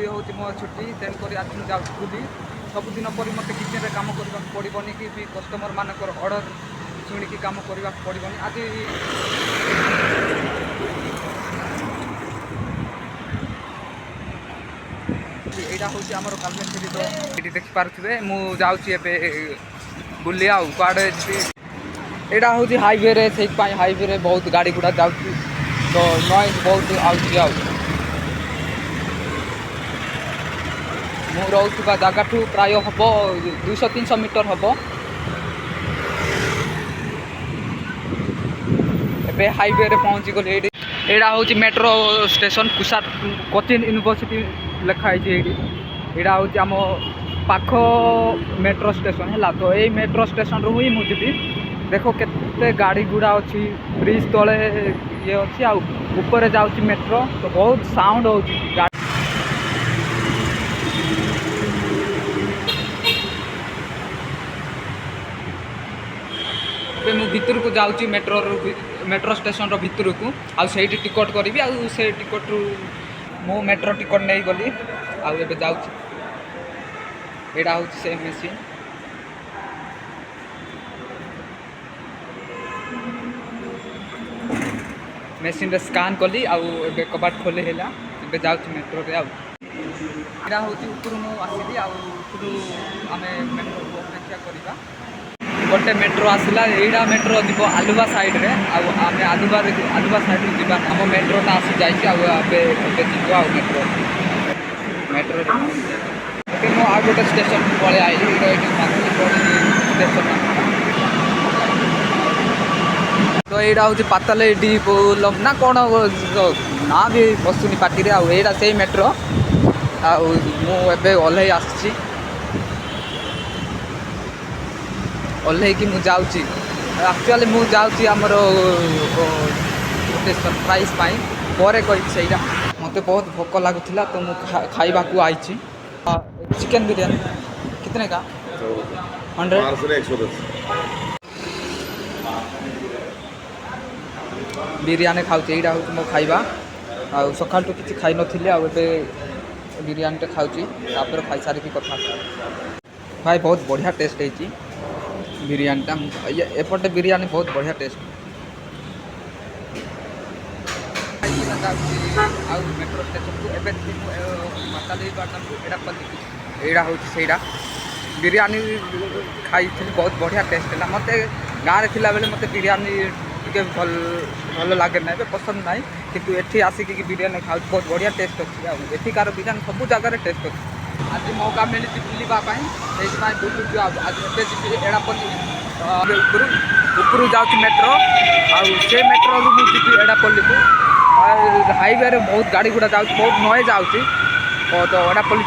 हूँ मो छुट्टी तेणुक आज मुझे जाऊँ बुली सबुदिन पर मत किचन रे काम करने पड़ोनी कि भी कस्टमर मानकर ऑर्डर शुणिकी काम करने पड़ोनी आज यहाँ हूँ आम कालमेश्वरी तो ये देखिपे मुझे बुले आउ कड़े यहाँ हूँ हाईवे रे से हाईवे रे बहुत गाड़ी गुड़ा जा तो नॉइज बहुत आउगा जगह ठू प्राय हम 200-300 मीटर हम ए हाईवे रे पहुँची गली ये यहाँ हूँ मेट्रो स्टेशन कुसार कोचिन यूनिवर्सिटी लिखाई यहाँ हूँ आम पाख मेट्रो स्टेशन है तो यही मेट्रो स्टेशन रू ही मुझे देख केते गाड़ी गुड़ा अच्छी ब्रिज तले ये अच्छी आपर जाऊँगी मेट्रो तो बहुत साउंड हो भितर को जाऊँगी मेट्रो स्टेशन भितर को आई टिकट करी से टिकट रू मु मेट्रो टिकट नहीं गली आउ जाऊँ यहाँ हूँ से मेसीन मेसीन रे स्कान कली आउ कबाट खोले है जाऊँ मेट्रो रे यहाँ हूँ ऊपर मुझे आसली आम मेट्रो को अपेक्षा करवा गोटे मेट्रो आसला यहाँ मेट्रो जीव आलुवा साइड रे आम आलुवा साइड रू जीवा आम मेट्रोटा आसी जाइए जीव आ मेट्रो मेट्रो मुझे आ गोटे स्टेशन पलि आइली स्टेशन तो यहाँ हूँ पाताले डीपुलम ना कौन ना भी बसुनी पार्टी यहाँ से मेट्रो मुझे ओह्ल आसी ओह्ल कि मुझे एक्चुअली मुझे जाऊँगी आमर गोटे सरप्राइज पर कही मत बहुत भोक लगुला तो मुझे खाइबा को आई चिकेन बिरयानी कितने का 100 बिरयानी खाऊँ यहाँ हूँ मो खाइबा सका किसी खाई नी आए बिरयानी खाऊँ खाई सारिकी कथा भाई बहुत बढ़िया टेस्ट है बिरयानीटा एपटे बिरयानी बहुत बढ़िया टेस्ट मेट्रो स्टेशन को यहाँ हूँ से बिरयानी खाई बहुत बढ़िया टेस्ट है मत गाँव में थिला बेले मत बिरयानी टे भल लगे ना पसंद ना कि एठी आसिक बिरयानी खाऊ बहुत बढ़िया टेस्ट अच्छी एठिकार बिरयानी सब जगार टेस्ट अच्छी आज मौका मिली बुलूँ बुलूँ आज जी एड़ापल्ली ऊपर जाऊँ मेट्रो से मेट्रो रू मुझे एड़ापल्ली को हाईवे रे बहुत गाड़ी गुड़ा जाऊँ बहुत नॉइज आउची तो एड़ापल्ली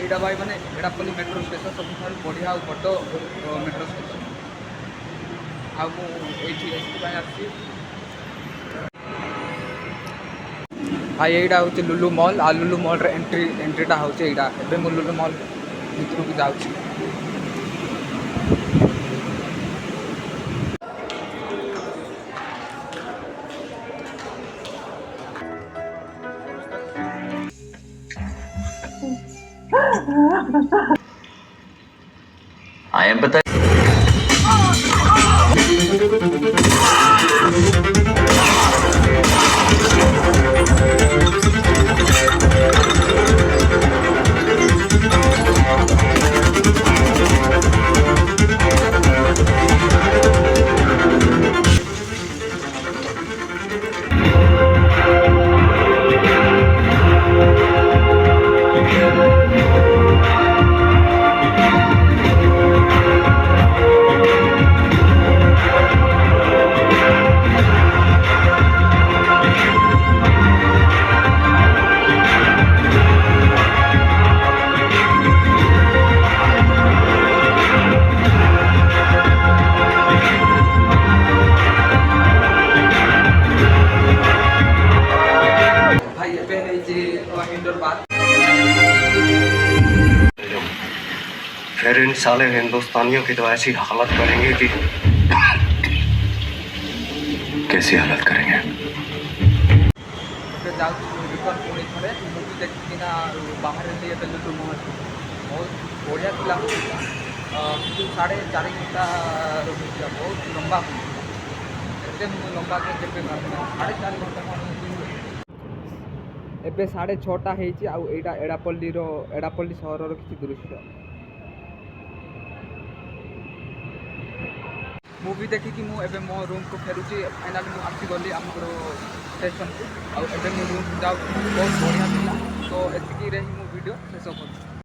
यहाँ भाई मैंने एड़ापल्ली मेट्रो स्टेशन सब बढ़िया और बड़ मेट्रो स्टेशन आसी भाई यहाँ हूँ लुलु मॉल आ लुलु मॉल रे एंट्रीटा हूँ यहाँ मुझे लुलु मॉल भितर को जाऊँ आया बता फिर इन साले हिंदुस्तानियों की तो ऐसी हालत करेंगे कि कैसी हालत करेंगे। ଏବେ ଯାଉଛି ରିଟର୍ନ ପୁଣି ଥରେ ମୁଭି ଦେଖିକିନା ବାହାରେ ଟିକେ ଦେଲୁ ବହୁତ ବଢ଼ିଆ ଥିଲା ମୁଭିଟା କିନ୍ତୁ 4.5 ଘଣ୍ଟା ରହୁଥିଲା ବହୁତ ଲମ୍ବା ମୁଭି ଏତେ ଲମ୍ବା କେବେ ଭାବିନା 4.5 ଘଣ୍ଟା କ'ଣ ମୁଭି ହୁଏ। ଏବେ 6:30 ହେଇଛି ଆଉ ଏଇଟା ଏଡ଼ାପଲ୍ଲୀ ସହରର କିଛି ଦୃଶ୍ୟ। ମୁଭି ଦେଖିକି ମୁଁ ଏବେ ମୋ ରୁମ୍କୁ ଫେରୁଛି। ଫାଇନାଲି ମୁଁ ଆସିଗଲି ଆମର ଷ୍ଟେସନକୁ ଆଉ ଏବେ ମୁଁ ରୁମ୍କୁ ଯାଉଛି। ବହୁତ ବଢ଼ିଆ ଥିଲା ତ ଏତିକିରେ ହିଁ ମୁଁ ଭିଡ଼ିଓ ଶେଷ କରୁଛି।